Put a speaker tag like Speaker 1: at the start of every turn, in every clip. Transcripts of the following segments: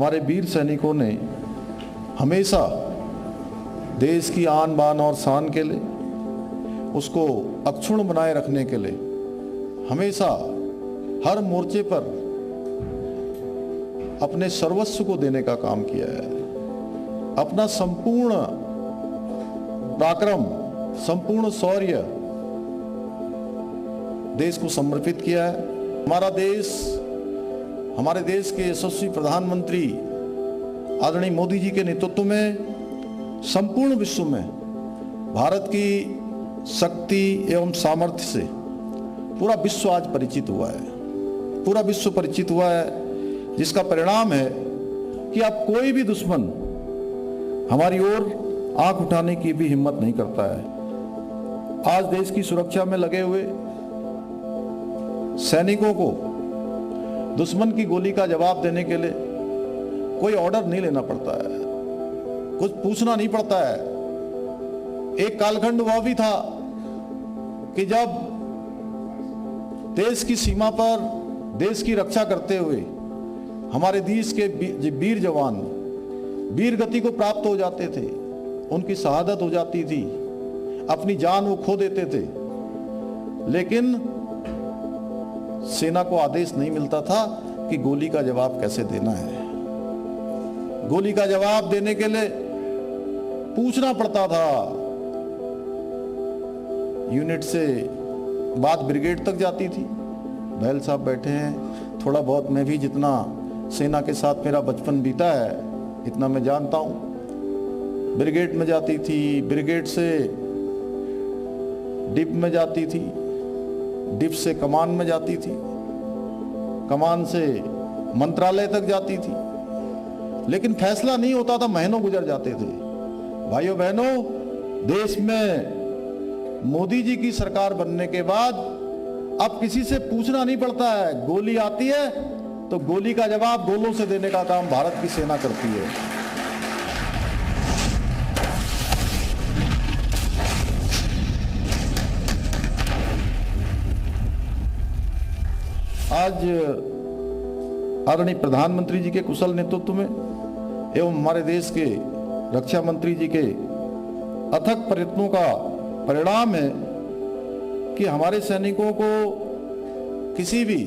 Speaker 1: हमारे वीर सैनिकों ने हमेशा देश की आन बान और शान के लिए, उसको अक्षुण्ण बनाए रखने के लिए हमेशा हर मोर्चे पर अपने सर्वस्व को देने का काम किया है। अपना संपूर्ण पराक्रम, संपूर्ण शौर्य देश को समर्पित किया है। हमारा देश, हमारे देश के यशस्वी प्रधानमंत्री आदरणीय मोदी जी के नेतृत्व में संपूर्ण विश्व में भारत की शक्ति एवं सामर्थ्य से पूरा विश्व आज परिचित हुआ है। पूरा विश्व परिचित हुआ है, जिसका परिणाम है कि अब कोई भी दुश्मन हमारी ओर आंख उठाने की भी हिम्मत नहीं करता है। आज देश की सुरक्षा में लगे हुए सैनिकों को दुश्मन की गोली का जवाब देने के लिए कोई ऑर्डर नहीं लेना पड़ता है, कुछ पूछना नहीं पड़ता है। एक कालखंड वह भी था कि जब देश की सीमा पर देश की रक्षा करते हुए हमारे देश के वीर जवान वीर गति को प्राप्त हो जाते थे, उनकी शहादत हो जाती थी, अपनी जान वो खो देते थे, लेकिन सेना को आदेश नहीं मिलता था कि गोली का जवाब कैसे देना है। गोली का जवाब देने के लिए पूछना पड़ता था। यूनिट से बात ब्रिगेड तक जाती थी। बहल साहब बैठे हैं, थोड़ा बहुत मैं भी जितना सेना के साथ मेरा बचपन बीता है इतना मैं जानता हूं। ब्रिगेड में जाती थी, ब्रिगेड से डिप में जाती थी, डिप से कमान में जाती थी, कमान से मंत्रालय तक जाती थी, लेकिन फैसला नहीं होता था, महीनों गुजर जाते थे। भाइयों बहनों, देश में मोदी जी की सरकार बनने के बाद अब किसी से पूछना नहीं पड़ता है। गोली आती है तो गोली का जवाब गोलों से देने का काम भारत की सेना करती है। आज आदरणीय प्रधानमंत्री जी के कुशल नेतृत्व में एवं हमारे देश के रक्षा मंत्री जी के अथक प्रयत्नों का परिणाम है कि हमारे सैनिकों को किसी भी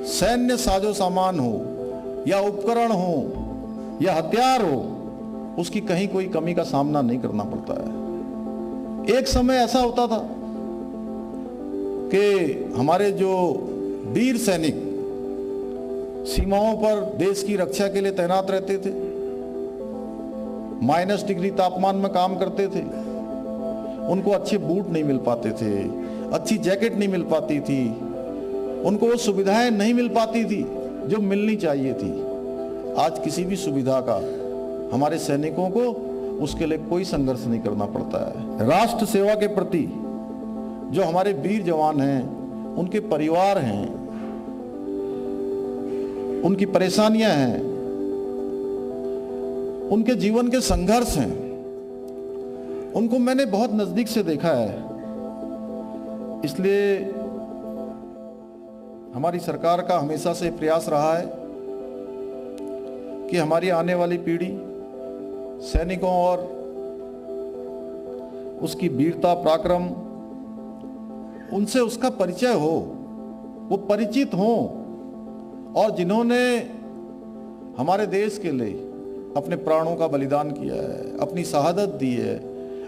Speaker 1: सैन्य साजो सामान हो या उपकरण हो या हथियार हो, उसकी कहीं कोई कमी का सामना नहीं करना पड़ता है। एक समय ऐसा होता था कि हमारे जो वीर सैनिक सीमाओं पर देश की रक्षा के लिए तैनात रहते थे, -डिग्री तापमान में काम करते थे, उनको अच्छे बूट नहीं मिल पाते थे, अच्छी जैकेट नहीं मिल पाती थी, उनको वो सुविधाएं नहीं मिल पाती थी जो मिलनी चाहिए थी। आज किसी भी सुविधा का हमारे सैनिकों को उसके लिए कोई संघर्ष नहीं करना पड़ता है। राष्ट्र सेवा के प्रति जो हमारे वीर जवान हैं, उनके परिवार हैं, उनकी परेशानियां हैं, उनके जीवन के संघर्ष हैं, उनको मैंने बहुत नजदीक से देखा है। इसलिए हमारी सरकार का हमेशा से प्रयास रहा है कि हमारी आने वाली पीढ़ी सैनिकों और उसकी वीरता पराक्रम उनसे उसका परिचय हो, वो परिचित हों, और जिन्होंने हमारे देश के लिए अपने प्राणों का बलिदान किया है, अपनी शहादत दी है,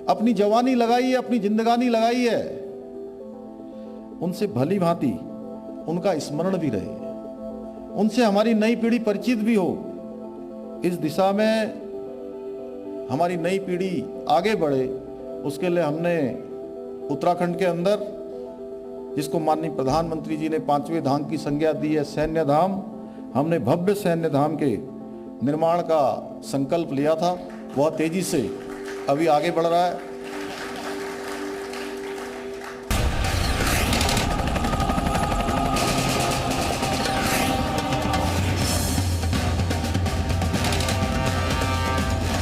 Speaker 1: अपनी जवानी लगाई है, अपनी जिंदगानी लगाई है, उनसे भली भांति उनका स्मरण भी रहे, उनसे हमारी नई पीढ़ी परिचित भी हो। इस दिशा में हमारी नई पीढ़ी आगे बढ़े, उसके लिए हमने उत्तराखंड के अंदर, जिसको माननीय प्रधानमंत्री जी ने 5वें धाम की संज्ञा दी है, सैन्य धाम, हमने भव्य सैन्य धाम के निर्माण का संकल्प लिया था। वह तेजी से अभी आगे बढ़ रहा है।